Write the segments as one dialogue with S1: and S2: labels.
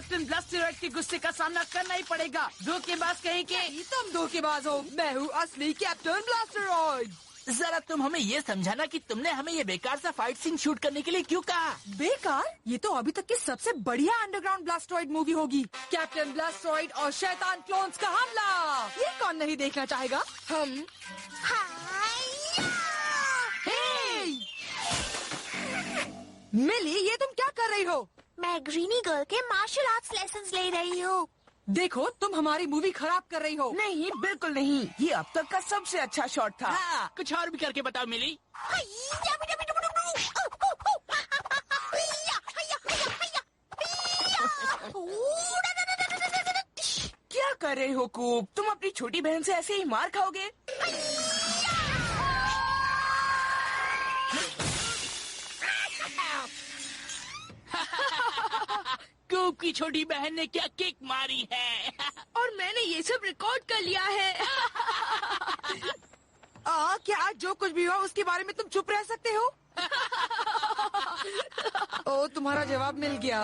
S1: Captain Blasteroid के गुस्से का सामना करना ही पड़ेगा। धोखेबाज कहीं के।
S2: तुम धोखेबाज हो, मैं हूँ असली कैप्टन ब्लास्टरॉइड।
S3: जरा तुम हमें ये समझाना कि तुमने हमें ये बेकार सा फाइट सीन शूट करने के लिए क्यों कहा?
S2: बेकार? ये तो अभी तक की सबसे बढ़िया अंडरग्राउंड ब्लास्टरॉइड मूवी होगी। कैप्टन ब्लास्टरॉइड और शैतान क्लोन्स का हमला। ये कौन नहीं देखना चाहेगा? हम मिली, ये तुम क्या कर रही हो?
S4: मैं ग्रीनी गर्ल के मार्शल आर्ट्स लेसन्स ले रही हूँ।
S2: देखो, तुम हमारी मूवी खराब कर रही हो।
S1: नहीं, बिल्कुल नहीं। ये अब तक का सबसे अच्छा शॉट था।
S3: हाँ, कुछ और भी करके बताओ मिली।
S1: क्या कर रहे हो कूप? तुम अपनी छोटी बहन से ऐसे ही मार खाओगे?
S3: कूप की छोटी बहन ने क्या किक मारी है।
S4: और मैंने ये सब रिकॉर्ड कर लिया है।
S2: क्या जो कुछ भी हो उसके बारे में तुम चुप रह सकते हो? ओ, तुम्हारा जवाब मिल गया।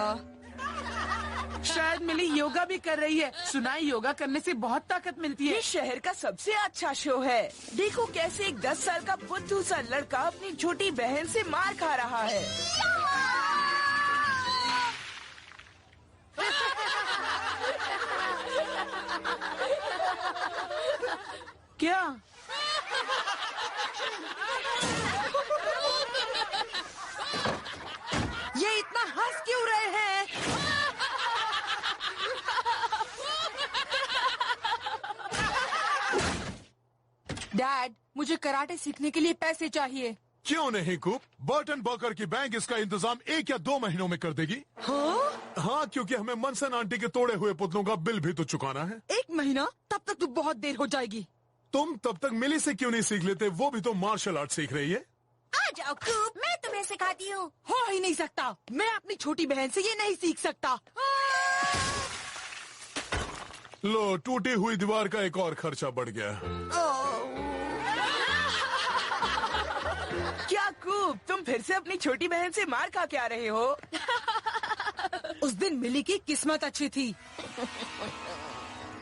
S1: शायद मिली योगा भी कर रही है। सुना है योगा करने से बहुत ताकत मिलती है। ये शहर का सबसे अच्छा शो है। देखो कैसे एक 10 साल का बुद्धू सा लड़का अपनी छोटी बहन से मार खा रहा है। क्या?
S2: ये इतना हंस क्यों रहे हैं? डैड, मुझे कराटे सीखने के लिए पैसे चाहिए।
S5: क्यों नहीं कूप? बर्टन बकर की बैंक इसका इंतजाम 1 या 2 महीनों में कर देगी। हाँ, क्योंकि हमें मनसन आंटी के तोड़े हुए पुतलों का बिल भी तो चुकाना है।
S2: 1 महीना? तब तक तो बहुत देर हो जाएगी।
S5: तुम तब तक मिली से क्यों नहीं सीख लेते? वो भी तो मार्शल आर्ट सीख रही है।
S4: आ जाओ कूप, मैं तुम्हें सिखाती हूँ।
S2: हो ही नहीं सकता। मैं अपनी छोटी बहन से ये नहीं सीख सकता।
S5: लो, टूटी हुई दीवार का एक और खर्चा बढ़ गया।
S1: क्या कूप, तुम फिर से अपनी छोटी बहन से मार खा के आ रहे हो?
S2: उस दिन मिली की किस्मत अच्छी थी।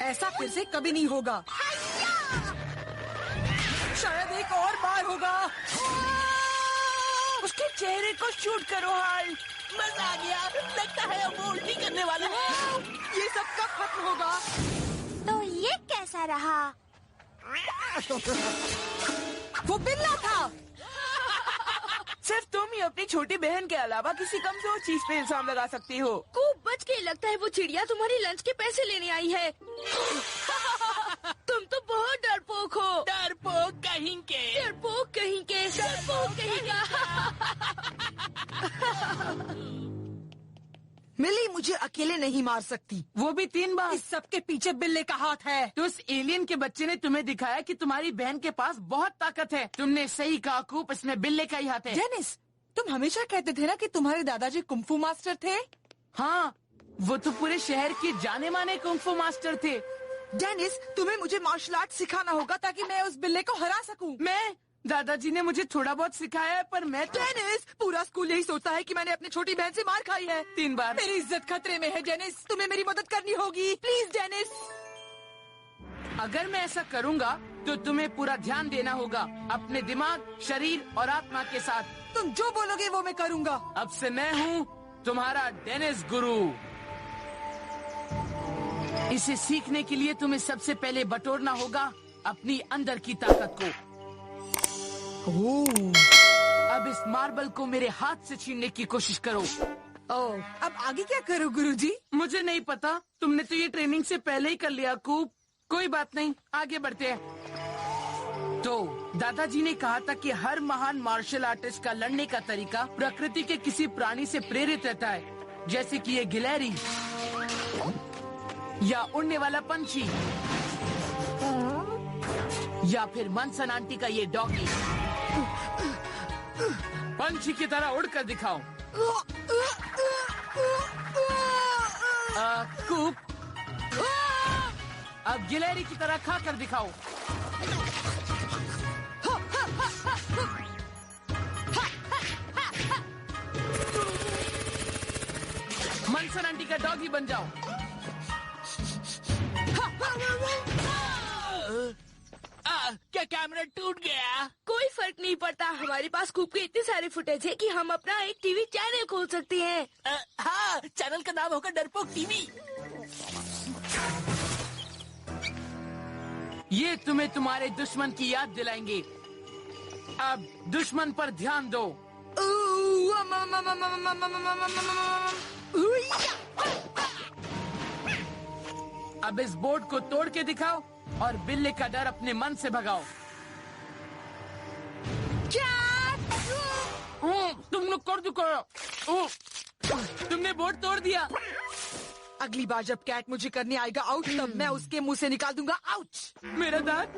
S2: ऐसा फिर से कभी नहीं होगा। शायद एक और बार होगा।
S1: उसके चेहरे को शूट करो हाल।
S3: मजा आ गया। लगता है अब वो उल्टी करने वाला है।
S2: ये सब कब खत्म होगा?
S4: तो ये कैसा रहा?
S2: वो बिल्ला था।
S1: सिर्फ तुम ही अपनी छोटी बहन के अलावा किसी कमजोर चीज पे इल्जाम लगा सकती हो।
S4: कूप बच के। लगता है वो चिड़िया तुम्हारी लंच के पैसे लेने आई है। तुम तो बहुत डरपोक हो।
S3: डरपोक कहीं के।
S4: डरपोक कहीं के। डरपोक कहीं का।
S2: मिली मुझे अकेले नहीं मार सकती।
S1: वो भी 3 बार।
S2: इस सब के पीछे बिल्ले का हाथ है।
S1: तो उस एलियन के बच्चे ने तुम्हें दिखाया कि तुम्हारी बहन के पास बहुत ताकत है। तुमने सही कहा कूप, इसमें बिल्ले का ही हाथ है।
S2: डेनिस, तुम हमेशा कहते थे ना कि तुम्हारे दादाजी कुंफू मास्टर थे।
S1: हाँ, वो तो पूरे शहर के जाने माने कुंफू मास्टर थे।
S2: डेनिस, तुम्हें मुझे मार्शल आर्ट सिखाना होगा ताकि मैं उस बिल्ले को हरा सकूं।
S1: मैं? दादाजी ने मुझे थोड़ा बहुत सिखाया है, पर मैं तो...
S2: डेनिस, पूरा स्कूल यही सोचता है कि मैंने अपनी छोटी बहन से मार खाई है
S1: 3 बार।
S2: मेरी इज्जत खतरे में है डेनिस, तुम्हें मेरी मदद करनी होगी। Please Dennis.
S1: अगर मैं ऐसा करूँगा तो तुम्हें पूरा ध्यान देना होगा अपने दिमाग, शरीर और आत्मा के साथ।
S2: तुम जो बोलोगे वो मैं करूँगा।
S1: अब से मैं हूँ तुम्हारा डेनिस गुरु। इसे सीखने के लिए तुम्हें सबसे पहले बटोरना होगा अपनी अंदर की ताकत को। अब इस मार्बल को मेरे हाथ से छीनने की कोशिश करो।
S2: अब आगे क्या करूँ गुरुजी?
S1: मुझे नहीं पता, तुमने तो ये ट्रेनिंग से पहले ही कर लिया कूप। कोई बात नहीं, आगे बढ़ते हैं। तो दादाजी ने कहा था कि हर महान मार्शल आर्टिस्ट का लड़ने का तरीका प्रकृति के किसी प्राणी से प्रेरित रहता है, जैसे कि ये गिलहरी या उड़ने वाला पंछी या फिर मनसन आंटी का ये डॉगी। पंछी की तरह उड़कर दिखाओ। कूप, अब गिलहरी की तरह खाकर दिखाओ। मॉन्सन आंटी का डॉग ही बन जाओ।
S3: क्या कैमरा टूट गया?
S4: कोई फर्क नहीं पड़ता, हमारे पास कूप के इतने सारे फुटेज है कि हम अपना एक टीवी चैनल खोल सकते हैं।
S3: हाँ, चैनल का नाम होगा डरपोक टीवी।
S1: ये तुम्हें तुम्हारे दुश्मन की याद दिलाएंगे। अब दुश्मन पर ध्यान दो। अब इस बोर्ड को तोड़ के दिखाओ और बिल्ली का डर अपने मन से भगाओ। तुम लोग कर दिखाओ। तुमने बोर्ड तोड़ दिया।
S2: अगली बार जब कैट मुझे करने आएगा आउट, तब मैं उसके मुंह से निकाल दूंगा आउच।
S1: मेरा दांत।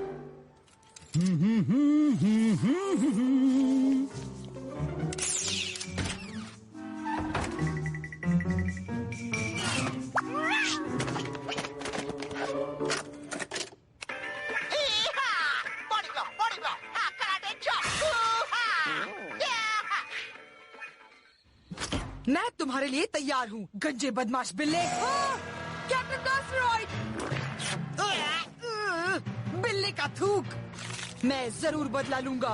S2: मैं तुम्हारे लिए तैयार हूँ, गंजे बदमाश बिल्ले। Captain Blasteroid! बिल्ले का थूक, मैं जरूर बदला लूंगा।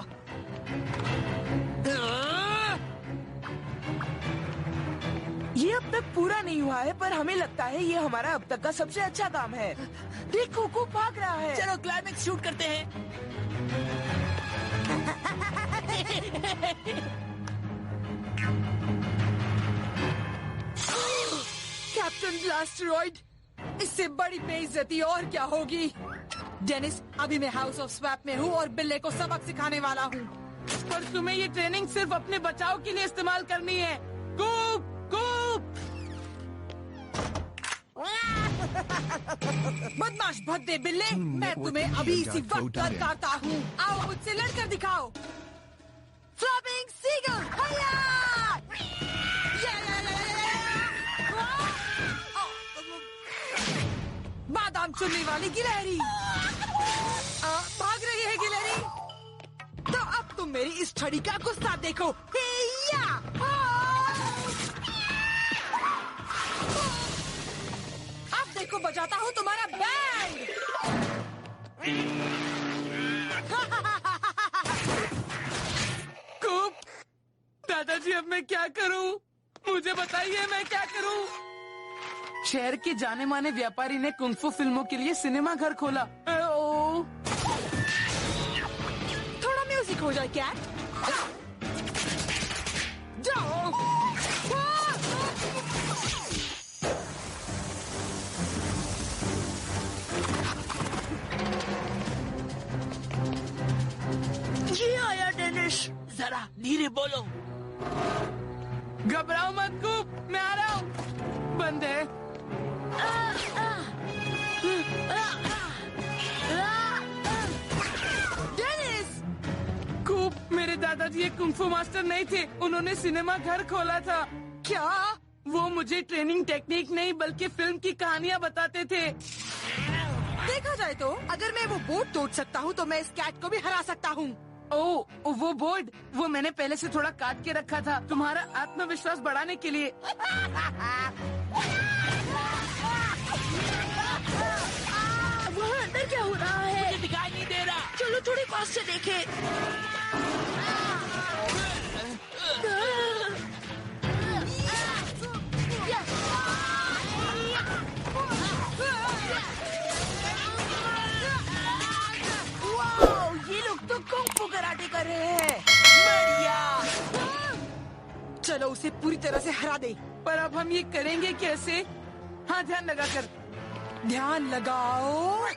S1: ये अब तक पूरा नहीं हुआ है, पर हमें लगता है ये हमारा अब तक का सबसे अच्छा काम है। देखो को भाग रहा है।
S3: चलो क्लाइमेक्स शूट करते हैं।
S2: कैप्टन ब्लास्टरॉइड, इससे बड़ी बेइज्जती और क्या होगी? डेनिस, अभी मैं हाउस ऑफ स्वैप में हूँ और बिल्ले को सबक सिखाने वाला हूँ।
S1: पर तुम्हें ये ट्रेनिंग सिर्फ अपने बचाव के लिए इस्तेमाल करनी है। कूप कूप।
S2: बदमाश भद्दे बिल्ले, मैं तुम्हें अभी इसी वक्त करता हूँ। आओ मुझसे लड़कर दिखाओ। फ्लॉपिंग सीगल, हैया! बादाम चुनने वाली गिलहरी। भाग रही है गिलहरी। तो अब तुम मेरी इस छड़ी का गुस्सा देखो। हैया! अब देखो बजाता हूँ तुम्हारा बैंड।
S1: कूप, दादाजी अब मैं क्या करूँ? मुझे बताइए मैं क्या करूँ? शहर के जाने माने व्यापारी ने कुंफू फिल्मों के लिए सिनेमा घर खोला। ओ,
S2: थोड़ा म्यूजिक हो जाए कैट। जाओ।
S4: ये आया डेनिस।
S3: जरा धीरे बोलो।
S1: घबराओ मत कूप, मैं आ रहा हूँ। बंद है।
S2: डेनिस!
S1: कूप, मेरे दादाजी एक कुंफू मास्टर नहीं थे, उन्होंने सिनेमा घर खोला था।
S2: क्या?
S1: वो मुझे ट्रेनिंग टेक्निक नहीं बल्कि फिल्म की कहानियाँ बताते थे।
S2: देखा जाए तो अगर मैं वो बोर्ड तोड़ सकता हूँ तो मैं इस कैट को भी हरा सकता हूँ।
S1: ओ, वो बोर्ड, वो मैंने पहले से थोड़ा काट के रखा था तुम्हारा आत्मविश्वास बढ़ाने के लिए।
S4: वहाँ अंदर क्या हो रहा है?
S3: मुझे दिखाई नहीं दे रहा।
S4: चलो थोड़ी पास से देखें।
S1: वाओ, ये लोग तो कुंफू कराटे कर रहे हैं।
S3: बढ़िया।
S2: चलो उसे पूरी तरह से हरा दे।
S1: पर अब हम ये करेंगे कैसे? हाँ, ध्यान लगाकर।
S2: ध्यान लगाओ।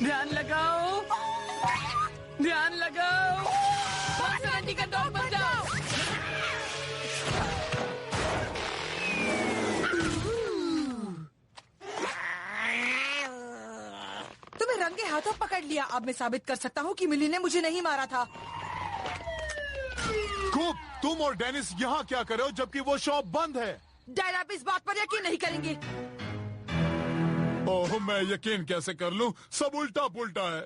S1: ध्यान लगाओ। ध्यान लगाओ। मॉन्सन आंटी का डॉग बन जाओ।
S2: तुम्हें रंगे हाथों पकड़ लिया। अब मैं साबित कर सकता हूँ कि मिली ने मुझे नहीं मारा था।
S5: कूप, तुम और डेनिस यहाँ क्या कर रहे हो जबकि वो शॉप बंद है?
S2: डैड आप इस बात पर यकीन नहीं करेंगे।
S5: ओह, मैं यकीन कैसे कर लूं? सब उल्टा पुल्टा है।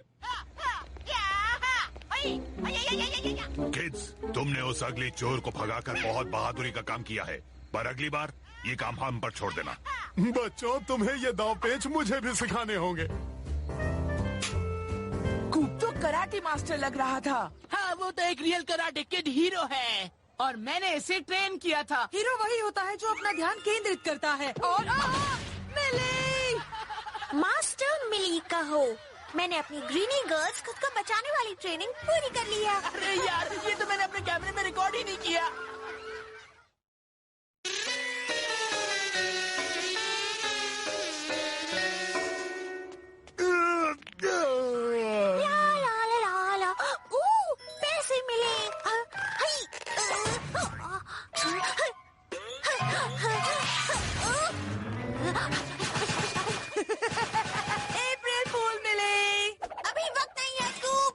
S5: किड्स, तुमने उस अगली चोर को भगाकर बहुत बहादुरी का काम किया है, पर अगली बार ये काम हम पर छोड़ देना। बच्चों, तुम्हें ये दाव पेच मुझे भी सिखाने होंगे।
S1: कूप तो कराटे मास्टर लग रहा था।
S3: हाँ, वो तो एक रियल कराटे किड हीरो है।
S1: और मैंने इसे ट्रेन किया था।
S2: हीरो वही होता है जो अपना ध्यान केंद्रित करता है। और मिली!
S6: मास्टर मिली कहो। मैंने अपनी ग्रीनी गर्ल्स खुद को बचाने वाली ट्रेनिंग पूरी कर ली है।
S3: अरे यार, ये तो मैंने अपने कैमरे में रिकॉर्ड ही नहीं किया।
S6: पैसे मिले।
S2: अप्रैल फूल मिले।
S6: अभी वक्त नहीं है कूप।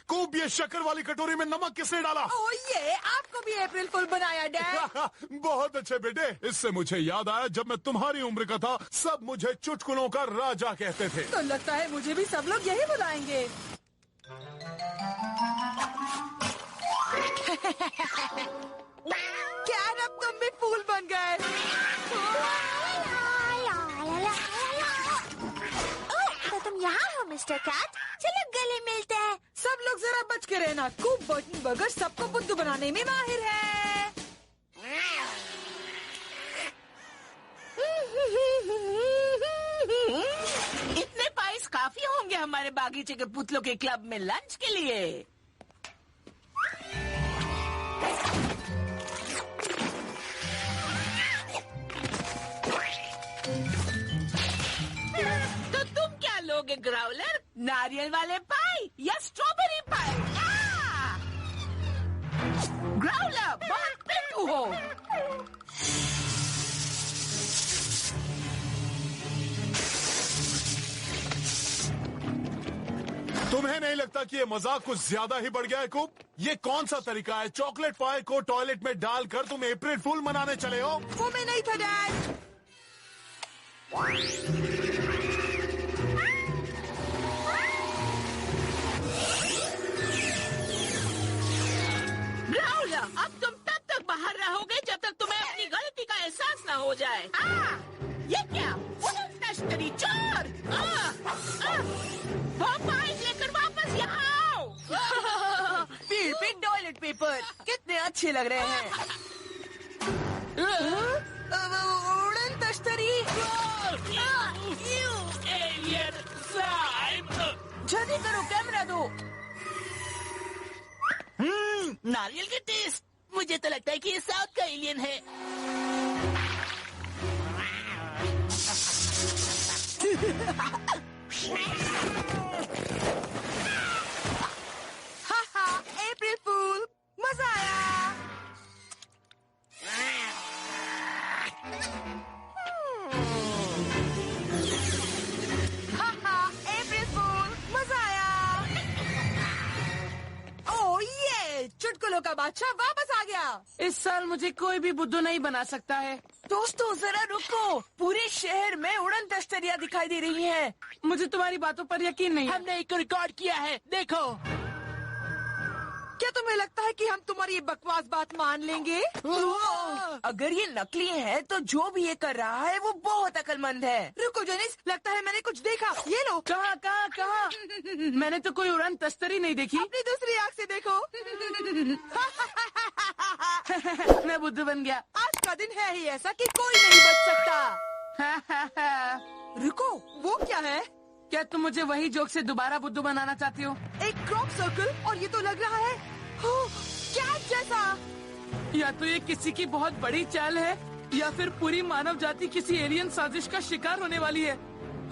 S5: कूप, ये शक्कर वाली कटोरी में नमक किसने डाला?
S2: ओह ये आपको भी अप्रैल फूल बनाया डैड।
S5: बहुत अच्छे बेटे। इससे मुझे याद आया, जब मैं तुम्हारी उम्र का था सब मुझे चुटकुलों का राजा कहते थे।
S2: तो लगता है मुझे भी सब लोग यही बुलाएंगे। क्या अब तुम भी फूल बन गए?
S6: तो तुम यहाँ हो मिस्टर कैट, चलो गले मिलते हैं।
S2: सब लोग जरा बच के रहना। कूप बर्टन बर्गर सबको बुद्धू बनाने में माहिर है।
S3: इतने पाइस काफी होंगे हमारे बागीचे के पुतलों के क्लब में लंच के लिए। तो तुम क्या लोगे ग्राउलर? नारियल वाले पाई या स्ट्रॉबेरी पाई? ग्राउलर, बहुत पिट्ठू हो।
S5: तुम्हें नहीं लगता कि ये मजाक कुछ ज्यादा ही बढ़ गया है कूप? ये कौन सा तरीका है? चॉकलेट पाई को टॉयलेट में डालकर तुम अप्रैल फूल मनाने चले हो?
S2: वो मैं नहीं था डैड।
S3: ग्राउलर, अब तुम तब तक बाहर रहोगे जब तक तुम्हें अपनी गलती का एहसास न हो जाए। ये क्या? वुडन तश्तरी चोर! वो पाइप लेकर वापस यहाँ आओ।
S1: पीठ पे टॉयलेट पेपर कितने अच्छे लग रहे हैं।
S2: उड़न तश्तरी।
S3: एलियन साहब!
S1: जल्दी करो, कैमरा दो।
S3: नारियल के टेस्ट। मुझे तो लगता है कि ये साउथ का एलियन है।
S2: अप्रैल फूल, मजा आया। अप्रैल फूल, मजा आया। ओह ये चुटकुलों का बादशाह वापस आ गया।
S1: इस साल मुझे कोई भी बुद्धू नहीं बना सकता है। दोस्तों जरा रुको, पूरे शहर में उड़न तश्तरियां दिखाई दे रही हैं। मुझे तुम्हारी बातों पर यकीन नहीं है।
S3: हमने एक रिकॉर्ड किया है, देखो।
S2: क्या तुम्हें लगता है कि हम तुम्हारी ये बकवास बात मान लेंगे?
S1: अगर ये नकली है तो जो भी ये कर रहा है वो बहुत अक्लमंद है।
S2: रुको जेनिस, लगता है मैंने कुछ देखा। ये लो।
S1: कहाँ कहाँ कहाँ? मैंने तो कोई उड़न तश्तरी नहीं देखी।
S2: अपनी दूसरी आँख से देखो।
S1: मैं बुद्धू बन गया।
S2: आज का दिन है ही ऐसा कि कोई नहीं बच सकता। रुको, वो क्या है?
S1: क्या तुम मुझे वही जोक से दोबारा बुद्धू बनाना चाहती हो?
S2: एक क्रॉप सर्कल, और ये तो लग रहा है कैट जैसा।
S1: या तो ये किसी की बहुत बड़ी चाल है या फिर पूरी मानव जाति किसी एलियन साजिश का शिकार होने वाली है।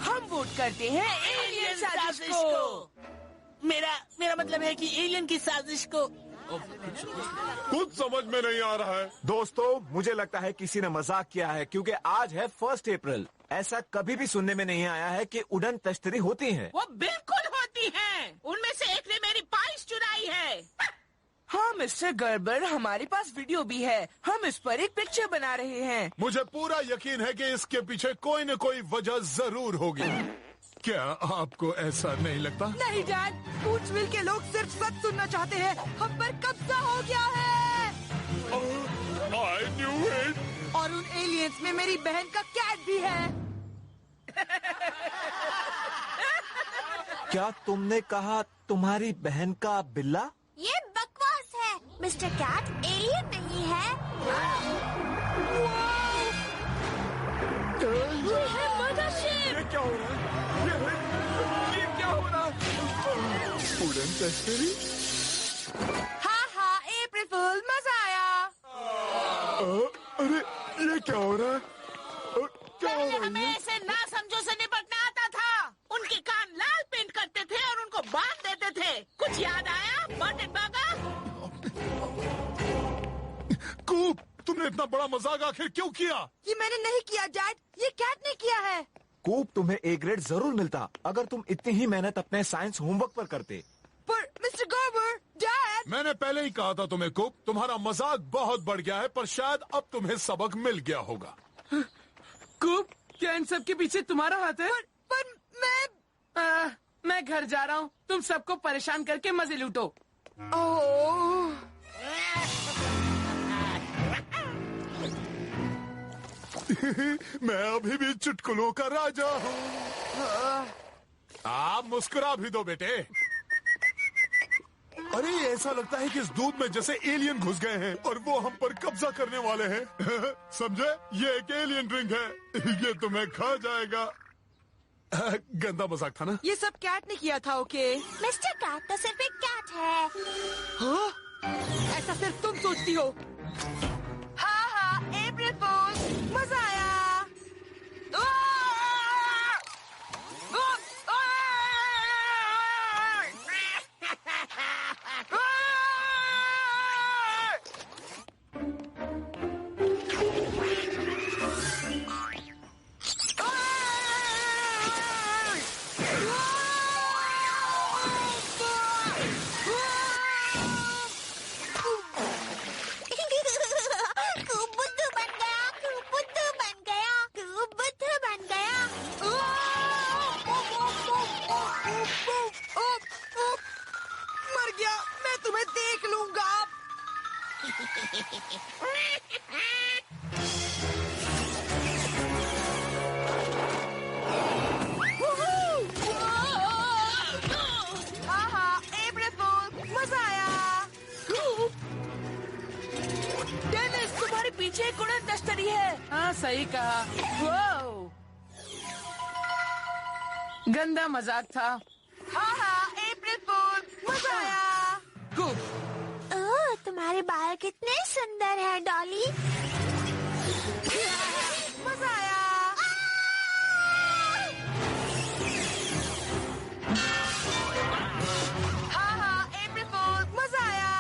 S1: हम वोट करते हैं एलियन साजिश को।
S3: मेरा मतलब है कि एलियन की साजिश को।
S5: कुछ समझ में नहीं आ रहा है।
S7: दोस्तों, मुझे लगता है किसी ने मजाक किया है, क्योंकि आज है 1 अप्रैल। ऐसा कभी भी सुनने में नहीं आया है कि उड़न तश्तरी होती है।
S3: वो बिल्कुल होती है। उनमें से एक ने मेरी पाइस चुराई है।
S2: हाँ मिस्टर गर्बर, हमारे पास वीडियो भी है। हम इस पर एक पिक्चर बना रहे हैं।
S5: मुझे पूरा यकीन है कि इसके पीछे कोई न कोई वजह जरूर होगी। क्या आपको ऐसा नहीं लगता?
S2: नहीं डैड, बूट्सविल के लोग सिर्फ सच सुनना चाहते हैं। हम पर कब्जा हो गया है।
S5: I knew it.
S2: और उन एलियंस में मेरी बहन का कैट भी है।
S7: क्या तुमने कहा तुम्हारी बहन का बिल्ला?
S6: ये बकवास है। मिस्टर कैट एलियन नहीं है।
S4: ये है मदरशिप।
S7: ये क्या हो रहा है? ये क्या हो रहा है? उड़न तस्तरी?
S2: हाँ हाँ, अप्रैल फूल, मजा आया।
S5: अरे ये क्या हो रहा है? क्या हो
S3: पहले
S5: रहा है
S3: हमें
S5: ये?
S3: ऐसे नासमझों से निपटना आता था। उनके कान लाल पेंट करते थे और उनको बांध देते थे। कुछ याद आया बर्टेन बर्गर?
S5: कूप, तुमने इतना बड़ा मजाक आखिर क्यों किया?
S2: ये मैंने नहीं किया डैड, ये कैट ने किया है।
S7: कूप, तुम्हें ए ग्रेड जरूर मिलता अगर तुम इतनी ही मेहनत अपने साइंस होमवर्क पर करते।
S2: पर मिस्टर गर्बर, डैड।
S5: मैंने पहले ही कहा था तुम्हें कूप, तुम्हारा मजाक बहुत बढ़ गया है, पर शायद अब तुम्हें सबक मिल गया होगा।
S1: कूप, क्या इन सब के पीछे तुम्हारा हाथ है?
S2: पर
S1: मैं घर जा रहा हूँ। तुम सबको परेशान करके मजे लूटो।
S2: ओह,
S5: मैं अभी भी चुटकुलों का राजा हूँ। आप मुस्कुरा भी दो बेटे। अरे ऐसा लगता है कि इस दूध में जैसे एलियन घुस गए हैं और वो हम पर कब्जा करने वाले हैं। समझे? ये एक एलियन ड्रिंक है। ये तुम्हें खा जाएगा। गंदा मजाक था ना?
S2: ये सब कैट ने किया था। ओके,
S6: मिस्टर कैट तो सिर्फ एक कैट है।
S2: हाँ? ऐसा सिर्फ तुम सोचती हो। हाँ हाँ, अप्रैल फूल, मजा आया।
S6: खूब बुद्धू बन गया, खूब बुद्धू बन गया, खूब बुद्धू बन गया।
S2: मर गया, मैं तुम्हें देख लूंगा। हाँ हाँ, अप्रैल फूल, मजा आया। डेनिस, तुम्हारे पीछे एक उड़न तश्तरी है।
S1: हाँ, सही कहा। वो गंदा मजाक था।
S2: हाँ हाँ, अप्रैल फूल, मजा आया।
S1: कूप,
S6: ओह, तुम्हारे बाल कितने सुंदर हैं, डॉली।
S2: मजा आया। हाँ हाँ, अप्रैल फूल, मजा आया।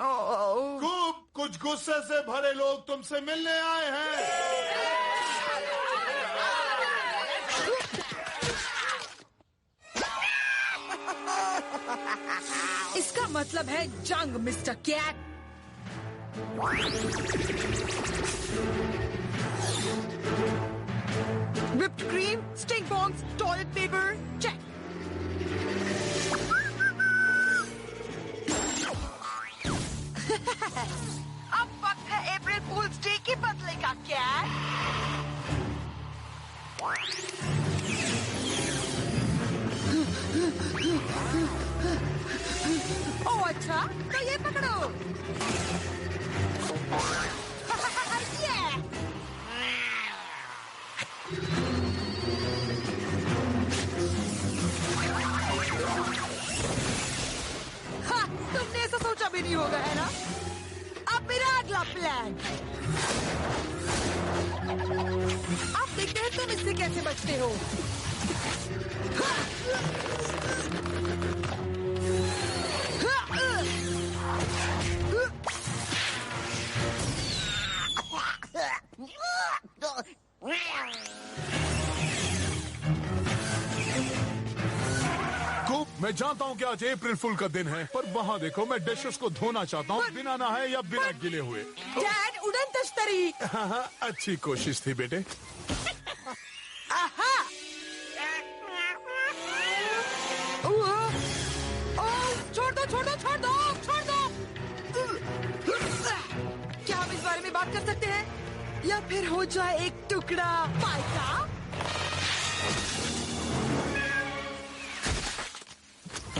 S2: ओह,
S5: कूप, कुछ गुस्से से भरे लोग तुमसे मिलने आए हैं।
S2: इसका मतलब है जंग, mister Cat. Whipped cream, stink bombs, toilet paper, check. अब वक्त है अप्रैल फूल्स डे की बदले का, कैट। ओह अच्छा, तो ये पकड़ो। Yeah! हाँ, तुमने ऐसा सोचा भी नहीं होगा, है ना? अब मेरा अगला प्लान। अब देखते हैं तुम इससे कैसे बचते हो।
S5: मैं जानता हूँ कि आज अप्रैल फूल का दिन है, पर वहाँ देखो, मैं डिशेस को धोना चाहता हूँ, बिना नहाए या बिना गिले हुए।
S2: डैड, उड़न तश्तरी।
S5: हाँ, अच्छी कोशिश थी बेटे।
S2: आहा! छोड़ दो, छोड़ दो, छोड़ दो, छोड़ दो। क्या हम इस बारे में बात कर सकते हैं? या फिर हो जाए एक टुकड़ा पाई का?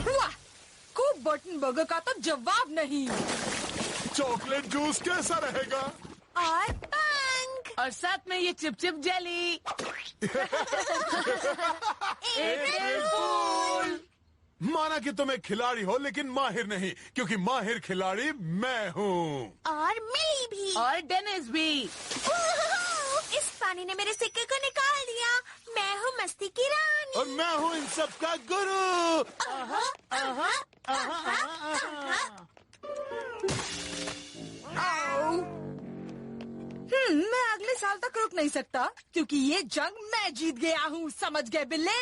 S2: वाह! खूब बटन बर्गर का तो जवाब नहीं।
S5: चॉकलेट जूस कैसा रहेगा?
S6: और पंख।
S1: और साथ में ये चिपचिप जेली।
S6: अप्रैल फूल।
S5: माना कि तुम एक खिलाड़ी हो, लेकिन माहिर नहीं, क्योंकि माहिर खिलाड़ी मैं हूँ।
S6: और मिली भी।
S1: और डेनिस भी।
S6: इस पानी ने मेरे सिक्के को निकाल दिया। मैं हूँ मस्ती की रानी।
S5: और मैं हूँ इन सब का गुरु।
S2: मैं अगले साल तक रुक नहीं सकता, क्योंकि ये जंग मैं जीत गया हूँ। समझ गए बिल्ले?